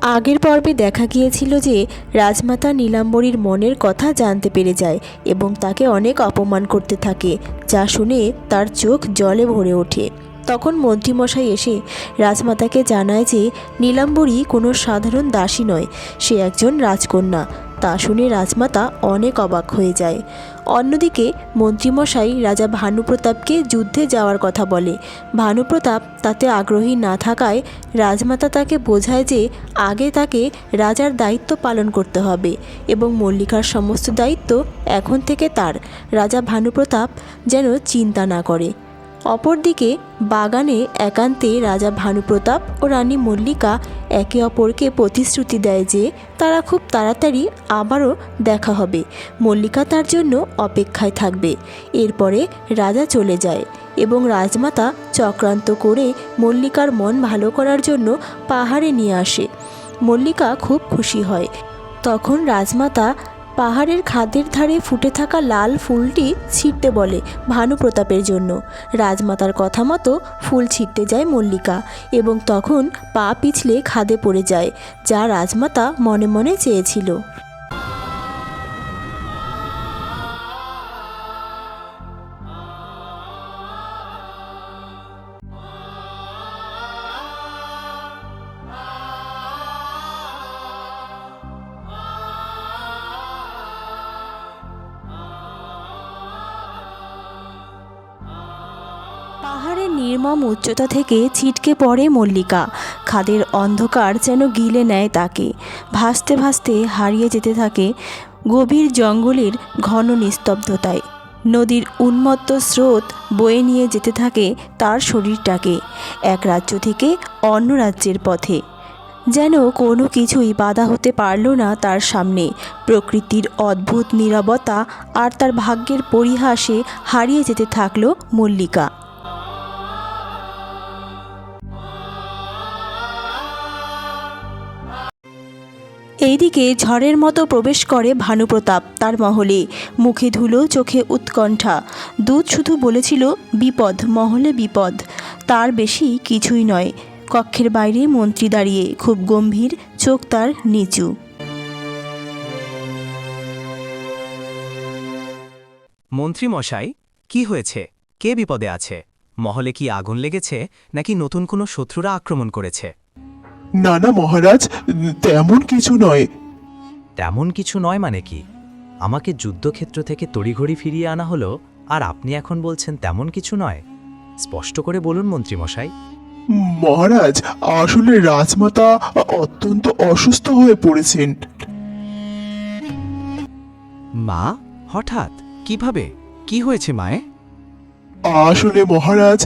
আগের পর্বে দেখা গিয়েছিল যে রাজমাতা নীলাম্বরীর মনের কথা জানতে পেরে যায় এবং তাকে অনেক অপমান করতে থাকে, যা শুনে তার চোখ জলে ভরে ওঠে। তখন মন্ত্রীমশাই এসে রাজমাতাকে জানায় যে নীলাম্বরী কোনো সাধারণ দাসী নয়, সে একজন রাজকন্যা। তা শুনে রাজমাতা অনেক অবাক হয়ে যায়। অন্যদিকে মন্ত্রীমশাই রাজা ভানুপ্রতাপকে যুদ্ধে যাওয়ার কথা বলে। ভানুপ্রতাপ তাতে আগ্রহী না থাকায় রাজমাতা তাকে বোঝায় যে আগে তাকে রাজার দায়িত্ব পালন করতে হবে এবং মল্লিকার সমস্ত দায়িত্ব এখন থেকে তার। রাজা ভানুপ্রতাপ যেন চিন্তা না করে। অপরদিকে বাগানে একান্তে রাজা ভানুপ্রতাপ ও রানী মল্লিকা একে অপরকে প্রতিশ্রুতি দেয় যে তারা খুব তাড়াতাড়ি আবারও দেখা হবে। মল্লিকা তার জন্য অপেক্ষায় থাকবে। এরপরে রাজা চলে যায় এবং রাজমাতা চক্রান্ত করে মল্লিকার মন ভালো করার জন্য পাহাড়ে নিয়ে আসে। মল্লিকা খুব খুশি হয়। তখন রাজমাতা পাহাড়ের খাদের ধারে ফুটে থাকা লাল ফুলটি ছিঁড়তে বলে ভানুপ্রতাপের জন্য। রাজমাতার কথা মতো ফুল ছিঁড়তে যায় মল্লিকা এবং তখন পা পিছলে খাদে পড়ে যায়, যা রাজমাতা মনে মনে চেয়েছিল। পাহাড়ের নির্মম উচ্চতা থেকে ছিটকে পড়ে মল্লিকা। খাদের অন্ধকার যেন গিলে নেয় তাকে। ভাসতে ভাসতে হারিয়ে যেতে থাকে গভীর জঙ্গলের ঘন নিস্তব্ধতায়। নদীর উন্মত্ত স্রোত বয়ে নিয়ে যেতে থাকে তার শরীরটাকে এক রাজ্য থেকে অন্য রাজ্যের পথে। যেন কোনো কিছুই বাধা হতে পারল না তার সামনে। প্রকৃতির অদ্ভুত নীরবতা আর তার ভাগ্যের পরিহাসে হারিয়ে যেতে থাকলো মল্লিকা। এইদিকে ঝড়ের মতো প্রবেশ করে ভানুপ্রতাপ তার মহলে। মুখে ধুলো, চোখে উৎকণ্ঠা। দূত শুধু বলেছিল বিপদ, মহলে বিপদ, তার বেশি কিছুই নয়। কক্ষের বাইরে মন্ত্রী দাঁড়িয়ে, খুব গম্ভীর, চোখ তার নিচু। মন্ত্রী মশাই, কি হয়েছে? কে বিপদে আছে? মহলে কি আগুন লেগেছে নাকি নতুন কোনো শত্রুরা আক্রমণ করেছে? না না মহারাজ, তেমন কিছু নয়। তেমন কিছু নয় মানে কি? আমাকে যুদ্ধক্ষেত্র থেকে তড়িঘড়ি ফিরিয়ে আনা হলো, আর আপনি এখন বলছেন তেমন কিছু নয়? স্পষ্ট করে বলুন মন্ত্রী মশাই। মহারাজ, আসলে রাজমাতা অত্যন্ত অসুস্থ হয়ে পড়েছেন। মা? হঠাৎ? কিভাবে? কি হয়েছে মায়ে? আসলে মহারাজ,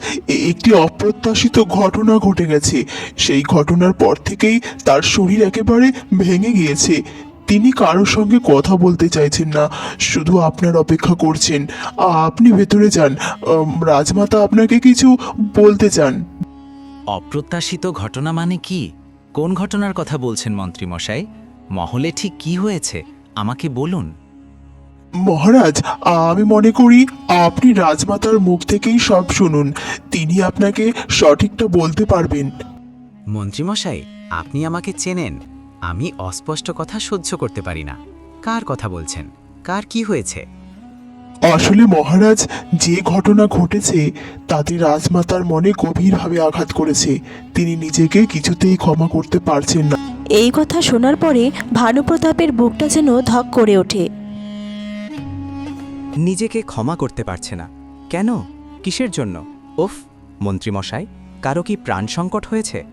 একটি অপ্রত্যাশিত ঘটনা ঘটে গেছে। সেই ঘটনার পর থেকেই তার শরীর একেবারে ভেঙে গিয়েছে। তিনি কারোর সঙ্গে কথা বলতে চাইছেন না, শুধু আপনার অপেক্ষা করছেন। আপনি ভেতরে যান, রাজমাতা আপনাকে কিছু বলতে চান। অপ্রত্যাশিত ঘটনা মানে কি? কোন ঘটনার কথা বলছেন মন্ত্রী মশাই? মহলে ঠিক কি হয়েছে আমাকে বলুন। মহারাজ, আমি মনে করি আপনি রাজমাতার মুখ থেকেই সব শুনুন। তিনি আপনাকে সঠিকটা বলতে পারবেন। মন্ত্রী মশাই, আপনি আমাকে চেনেন। আমি অস্পষ্ট কথা সহ্য করতে পারি না। কার কথা বলছেন? কার কি হয়েছে? আসলে মহারাজ, যে ঘটনা ঘটেছে তাতে রাজমাতার মনে গভীরভাবে আঘাত করেছে। তিনি নিজেকে কিছুতেই ক্ষমা করতে পারছেন না। এই কথা শোনার পরে ভানুপ্রতাপের বুকটা যেন ধক করে ওঠে। নিজেকে ক্ষমা করতে পারছে না কেন? কিসের জন্য? উফ! মন্ত্রী মশাই, কারো কি প্রাণ সংকট হয়েছে?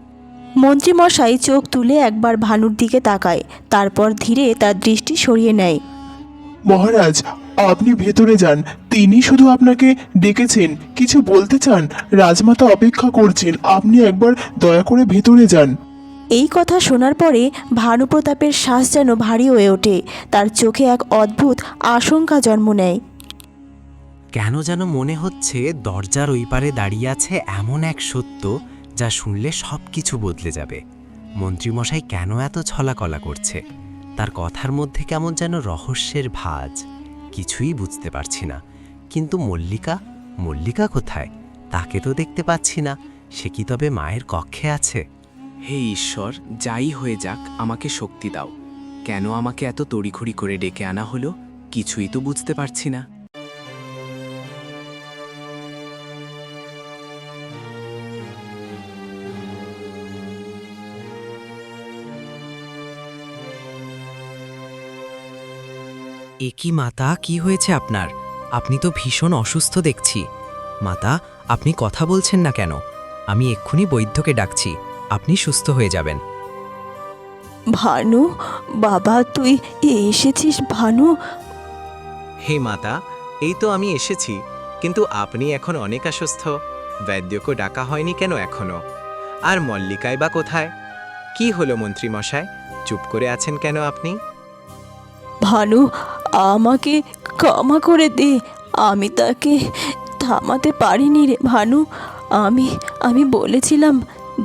মন্ত্রীমশাই চোখ তুলে একবার ভানুর দিকে তাকায়, তারপর ধীরে তার দৃষ্টি সরিয়ে নেয়। মহারাজ, আপনি ভেতরে যান। তিনি শুধু আপনাকে ডেকেছেন, কিছু বলতে চান। রাজমাতা অপেক্ষা করছেন, আপনি একবার দয়া করে ভেতরে যান। এই কথা শোনার পরে ভানুপ্রতাপের শ্বাস যেন ভারী হয়ে ওঠে। তার চোখে এক অদ্ভুত আশঙ্কা জন্ম নেয়। কেন যেন মনে হচ্ছে দরজার ওই পারে দাঁড়িয়ে আছে এমন এক সত্য যা শুনলে সব কিছু বদলে যাবে। মন্ত্রীমশাই কেন এত ছলাকলা করছে? তার কথার মধ্যে কেমন যেন রহস্যের ভাঁজ। কিছুই বুঝতে পারছি না। কিন্তু মল্লিকা, মল্লিকা কোথায়? তাকে তো দেখতে পাচ্ছি না। সে কি তবে মায়ের কক্ষে আছে? হে ঈশ্বর, যাই হয়ে যাক আমাকে শক্তি দাও। কেন আমাকে এত তড়িঘড়ি করে ডেকে আনা হলো কিছুই তো বুঝতে পারছি না। এ কি মাতা, কি হয়েছে আপনার? আপনি তো ভীষণ অসুস্থ দেখছি। মাতা, আপনি কথা বলছেন না কেন? আমি এক্ষুনি বৈদ্যকে ডাকছি, আপনি সুস্থ হয়ে যাবেন। ভানু, বাবা তুই এসেছিস ভানু? হে মাতা, এই তো আমি এসেছি, কিন্তু আপনি এখন অনেক অসুস্থ। বৈদ্যকে ডাকা হয়নি কেন এখনো? আর মল্লিকাই বা কোথায়? কি হলো মন্ত্রীমশাই, চুপ করে আছেন কেন আপনি? ভানু, আমাকে ক্ষমা করে দে, আমি তাকে থামাতে পারিনি রে ভানু। আমি বলেছিলাম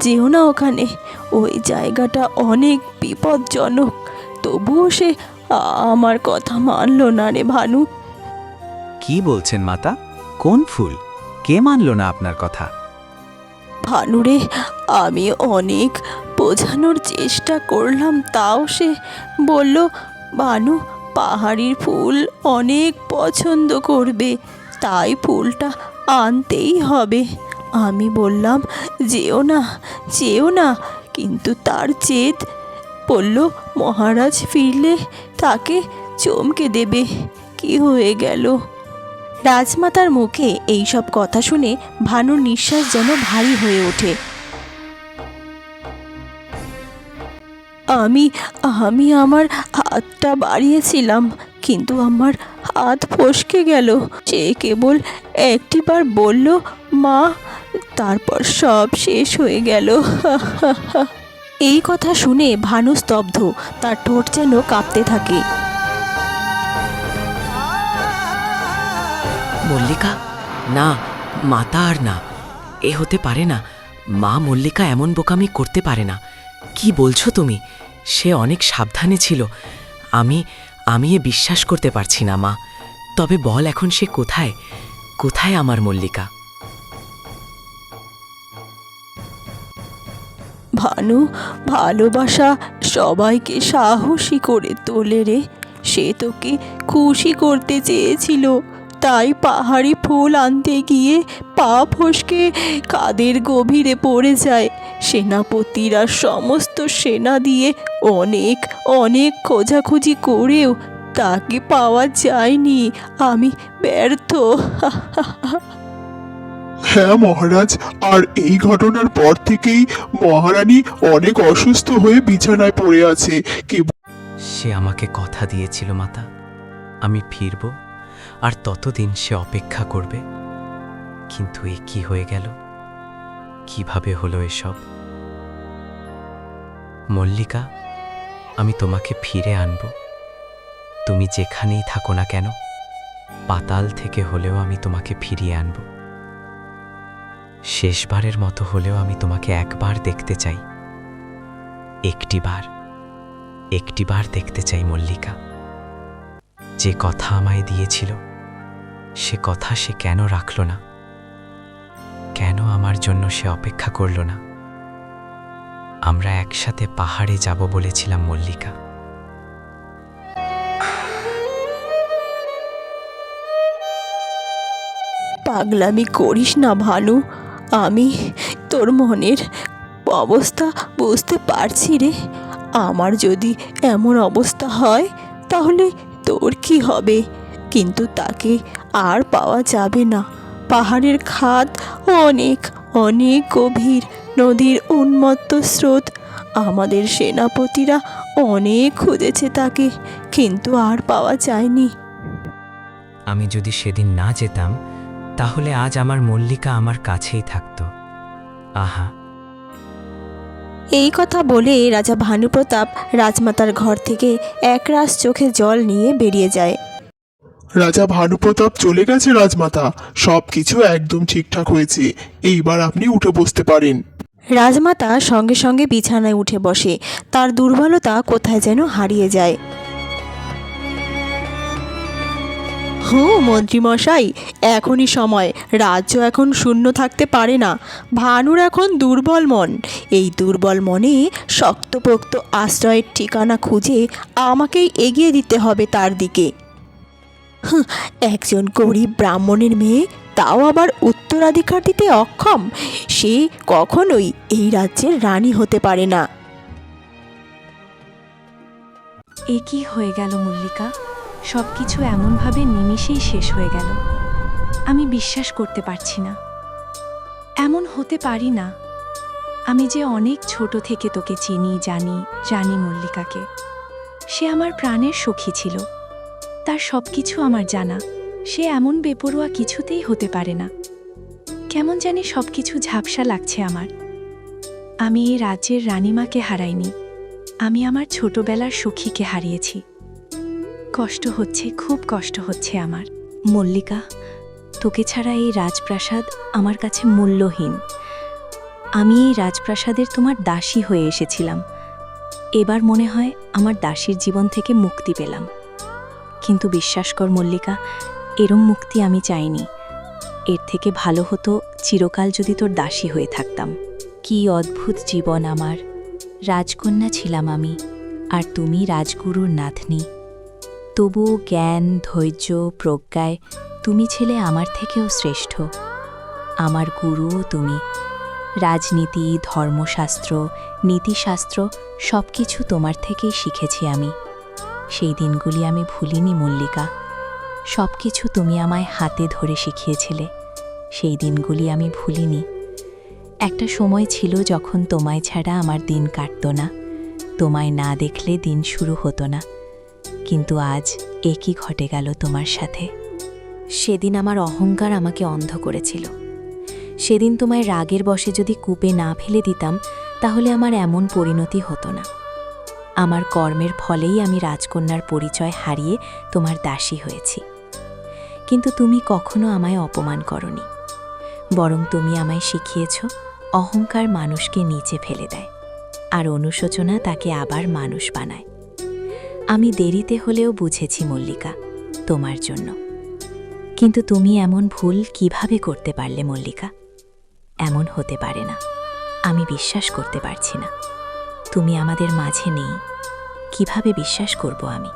যেও না ওখানে, ওই জায়গাটা অনেক বিপজ্জনক, তবুও সে আমার কথা মানলো না রে ভানু। কি বলছেন মাতা? কোন ফুল? কে মানল না আপনার কথা? ভানুরে, আমি অনেক বোঝানোর চেষ্টা করলাম, তাও সে বলল ভানু পাহাড়ির ফুল অনেক পছন্দ করবে, তাই ফুলটা আনতেই হবে। আমি বললাম যেও না, কিন্তু তার জেদ, বলল মহারাজ ফিরলে তাকে চমকে দেবে। কি হয়ে গেল? রাজমাতার মুখে এইসব কথা শুনে ভানুর নিঃশ্বাস যেন ভারী হয়ে ওঠে। আমি আমার হাতটা বাড়িয়েছিলাম, কিন্তু আমার হাত ফসকে গেল। সে কেবল একটিবার বলল মা, তারপর সব শেষ হয়ে গেল। এই কথা শুনে ভানু স্তব্ধ, তার ঠোঁট যেন কাঁপতে থাকে। মল্লিকা, না, মাতা আর না, এ হতে পারে না। মা মল্লিকা এমন বোকামি করতে পারে না। কি বলছো তুমি? সে অনেক সাবধানে ছিল। আমি এ বিশ্বাস করতে পারছি না মা। তবে বল, এখন সে কোথায়? কোথায় আমার মল্লিকা? ভানু, ভালোবাসা সবাইকে সাহসী করে তোলে রে। সে তোকে খুশি করতে চেয়েছিল, তাই পাহাড়ি ফুল আনতে গিয়ে পা ফসকে কাদের গভীরে পড়ে যায়। সেনাপতিরা সমস্ত সেনা দিয়ে অনেক অনেক খোঁজাখুঁজি করেও তাকে পাওয়া যায়নি। আমি ব্যর্থ। হ্যাঁ মহারাজ, আর এই ঘটনার পর থেকেই মহারানী অনেক অসুস্থ হয়ে বিছানায় পড়ে আছে। সে আমাকে কথা দিয়েছিল মাতা, আমি ফিরব, আর ততদিন সে অপেক্ষা করবে। কিন্তু এ কি হয়ে গেল? কিভাবে হলো এসব? মল্লিকা, আমি তোমাকে ফিরে আনব। তুমি যেখানেই থাকো না কেন, পাতাল থেকে হলেও আমি তোমাকে ফিরিয়ে আনব। শেষবারের মতো হলেও আমি তোমাকে একবার দেখতে চাই। একটিবার দেখতে চাই মল্লিকা। যে কথা আমায় দিয়েছিল, সে কথা সে কেন রাখল না? কেন আমার জন্য সে অপেক্ষা করল না? আমরা একসাথে পাহাড়ে যাব বলেছিলাম মল্লিকা। পাগলামি করিস না ভানু, আমি তোর মনের অবস্থা বুঝতে পারছি রে। আমার যদি এমন অবস্থা হয় তাহলে তোর কি হবে? কিন্তু তাকে আর পাওয়া যাবে না। পাহাড়ের খাদ অনেক অনেক গভীর, নদীর উন্মত্ত স্রোত। আমাদের সেনাপতিরা অনেক খুঁজেছে তাকে, কিন্তু আর পাওয়া যায়নি। আমি যদি সেদিন না যেতাম, তাহলে আজ আমার মল্লিকা আমার কাছেই থাকত। আহা! এই কথা বলে রাজা ভানুপ্রতাপ রাজমাতার ঘর থেকে একরাশ চোখে জল নিয়ে বেরিয়ে যায়। রাজা ভানুপ্রতাপ চলে গেছে রাজমাতা, সবকিছু একদম ঠিকঠাক হয়েছে, এইবার আপনি উঠে বসতে পারেন। রাজমাতা সঙ্গে সঙ্গে বিছানায় উঠে বসে, তার দুর্বলতা কোথায় যেন হারিয়ে যায়। মন্ত্রীমশাই, এখনই সময়। রাজ্য এখন শূন্য থাকতে পারে না। ভানুর এখন দুর্বল মন। এই দুর্বল মনে শক্তপোক্ত আশ্রয়ের ঠিকানা খুঁজে আমাকেই এগিয়ে দিতে হবে তার দিকে। একজন গরিব ব্রাহ্মণের মেয়ে, তাও আবার উত্তরাধিকার দিতে অক্ষম, সে কখনোই এই রাজ্যের রানী হতে পারে না। এ কি হয়ে গেল মল্লিকা? সব কিছু এমনভাবে নিমিষেই শেষ হয়ে গেল। আমি বিশ্বাস করতে পারছি না। এমন হতে পারি না। আমি যে অনেক ছোট থেকে তোকে চিনি, জানি মল্লিকাকে। সে আমার প্রাণের সখী ছিল। তার সব কিছু আমার জানা। সে এমন বেপরোয়া কিছুতেই হতে পারে না। কেমন জানি সব কিছু ঝাপসা লাগছে আমার। আমি এই রাজ্যের রানীমাকে হারাইনি, আমি আমার ছোটবেলার সখীকে হারিয়েছি। কষ্ট হচ্ছে, খুব কষ্ট হচ্ছে আমার। মল্লিকা, তোকে ছাড়া এই রাজপ্রাসাদ আমার কাছে মূল্যহীন। আমি এই রাজপ্রাসাদের তোমার দাসী হয়ে এসেছিলাম। এবার মনে হয় আমার দাসীর জীবন থেকে মুক্তি পেলাম। কিন্তু বিশ্বাস কর মল্লিকা, এরম মুক্তি আমি চাইনি। এর থেকে ভালো হতো চিরকাল যদি তোর দাসী হয়ে থাকতাম। কি অদ্ভুত জীবন আমার! রাজকন্যা ছিলাম আমি, আর তুমি রাজগুরুর নাতনি। তবুও জ্ঞান, ধৈর্য, প্রজ্ঞায় তুমি ছিলে আমার থেকেও শ্রেষ্ঠ। আমার গুরুও তুমি। রাজনীতি, ধর্মশাস্ত্র, নীতিশাস্ত্র সব কিছু তোমার থেকেই শিখেছি আমি। সেই দিনগুলি আমি ভুলিনি মল্লিকা। সব কিছু তুমি আমায় হাতে ধরে শিখিয়েছিলে। সেই দিনগুলি আমি ভুলিনি। একটা সময় ছিল যখন তোমায় ছাড়া আমার দিন কাটত না, তোমায় না দেখলে দিন শুরু হতো না। কিন্তু আজ একই ঘটে গেল তোমার সাথে। সেদিন আমার অহংকার আমাকে অন্ধ করেছিল। সেদিন তোমায় রাগের বশে যদি কূপে না ফেলে দিতাম, তাহলে আমার এমন পরিণতি হতো না। আমার কর্মের ফলেই আমি রাজকন্যার পরিচয় হারিয়ে তোমার দাসী হয়েছি। কিন্তু তুমি কখনো আমায় অপমান করনি, বরং তুমি আমায় শিখিয়েছ অহংকার মানুষকে নিচে ফেলে দেয়, আর অনুশোচনা তাকে আবার মানুষ বানায়। আমি দেরিতে হলেও বুঝেছি মল্লিকা, তোমার জন্য। কিন্তু তুমি এমন ভুল কিভাবে করতে পারলে মল্লিকা? এমন হতে পারে না। আমি বিশ্বাস করতে পারছি না। তুমি আমাদের মাঝে নেই। কিভাবে বিশ্বাস করব আমি?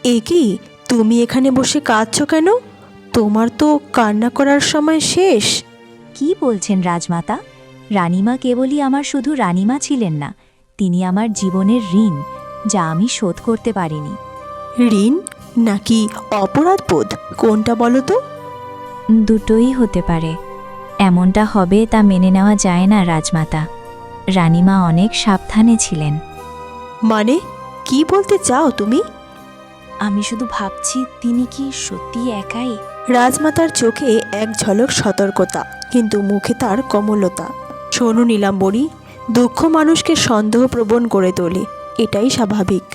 এ কি, তুমি এখানে বসে কাঁদছো কেন? তোমার তো কান্না করার সময় শেষ। কি বলছেন রাজমাতা? রানীমা কেবলই আমার শুধু রানীমা ছিলেন না, তিনি আমার জীবনের ঋণ, যা আমি শোধ করতে পারিনি। ঋণ নাকি অপরাধবোধ, কোনটা বলো তো? দুটোই হতে পারে। এমনটা হবে তা মেনে নেওয়া যায় না রাজমাতা। রানীমা অনেক সাবধানে ছিলেন। মানে কি বলতে চাও তুমি? আমি শুধু ভাবছি, তিনি কি সত্যি একাই? রাজমাতার চোখে এক ঝলক সতর্কতা, কিন্তু মুখে তার কোমলতা। শোনো নীলাম্বরী, দুঃখ মানুষকে সন্দেহপ্রবণ করে তোলে, এটাই স্বাভাবিক।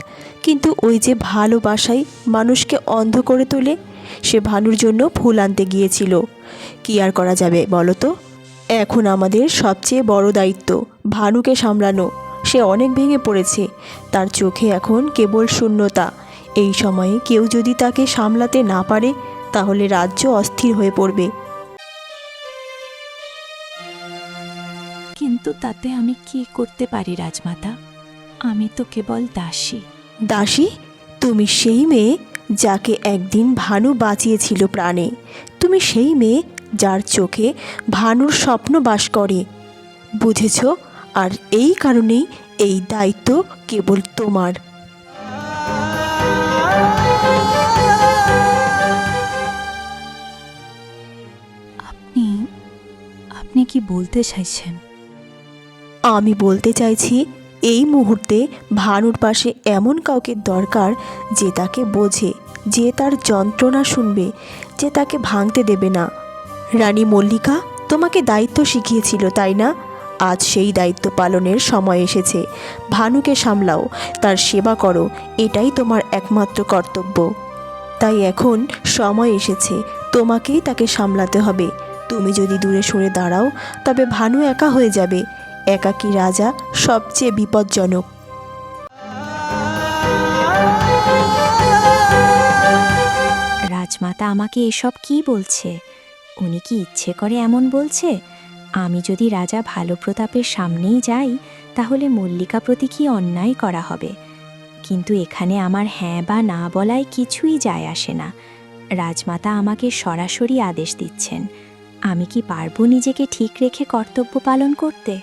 কিন্তু ওই যে ভালোবাসাই মানুষকে অন্ধ করে তোলে, সে ভানুর জন্য ফুল আনতে গিয়েছিল। কি আর করা যাবে বলো তো? এখন আমাদের সবচেয়ে বড় দায়িত্ব ভানুকে সামলানো। সে অনেক ভেঙে পড়েছে, তার চোখে এখন কেবল শূন্যতা। এই সময়ে কেউ যদি তাকে সামলাতে না পারে, তাহলে রাজ্য অস্থির হয়ে পড়বে। কিন্তু তাতে আমি কি করতে পারি রাজমাতা? আমি তো কেবল দাসী। দাসী? তুমি সেই মেয়ে যাকে একদিন ভানু বাঁচিয়েছিল প্রাণে। তুমি সেই মেয়ে যার চোখে ভানুর স্বপ্ন বাস করে। বুঝেছ? আর এই কারণেই এই দায়িত্ব কেবল তোমার। আপনি কি বলতে চাইছেন? আমি বলতে চাইছি, এই মুহূর্তে ভানুর পাশে এমন কাউকে দরকার যে তাকে বোঝে, যে তার যন্ত্রণা শুনবে, যে তাকে ভাঙতে দেবে না। রানী মল্লিকা তোমাকে দায়িত্ব শিখিয়েছিল, তাই না? আজ সেই দায়িত্ব পালনের সময় এসেছে। ভানুকে সামলাও, তার সেবা করো, এটাই তোমার একমাত্র কর্তব্য। তাই এখন সময় এসেছে, তোমাকেই তাকে সামলাতে হবে। তুমি যদি দূরে সরে দাঁড়াও, তবে ভানু একা হয়ে যাবে। একাকী রাজা সবচেয়ে বিপজ্জনক। রাজমাতা আমাকে এসব কি বলছে? উনি কি ইচ্ছে করে এমন বলছে? আমি যদি রাজা ভালো প্রতাপের সামনেই যাই তাহলে মল্লিকা প্রতি কি অন্যায় করা হবে? কিন্তু এখানে আমার হ্যাঁ বা না বলায় কিছুই যায় আসে না। রাজমাতা আমাকে সরাসরি আদেশ দিচ্ছেন। আমি কি পারবো নিজেকে ঠিক রেখে কর্তব্য পালন করতে?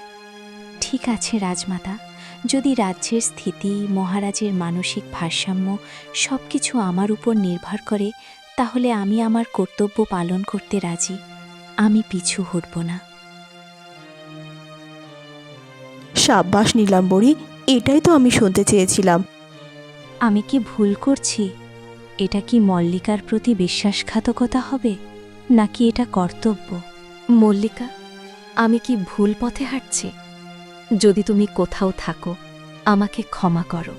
ঠিক আছে রাজমাতা, যদি রাজ্যের স্থিতি, মহারাজের মানসিক ভারসাম্য সব কিছু আমার উপর নির্ভর করে, তাহলে আমি আমার কর্তব্য পালন করতে রাজি। আমি পিছু হটব না। সাব্বাস নীলাম্বরী, এটাই তো আমি শুনতে চেয়েছিলাম। আমি কি ভুল করছি? এটা কি মল্লিকার প্রতি বিশ্বাসঘাতকতা হবে, নাকি এটা কর্তব্য? মল্লিকা, আমি কি ভুল পথে হাঁটছি? যদি তুমি কোথাও থাকো, আমাকে ক্ষমা করো।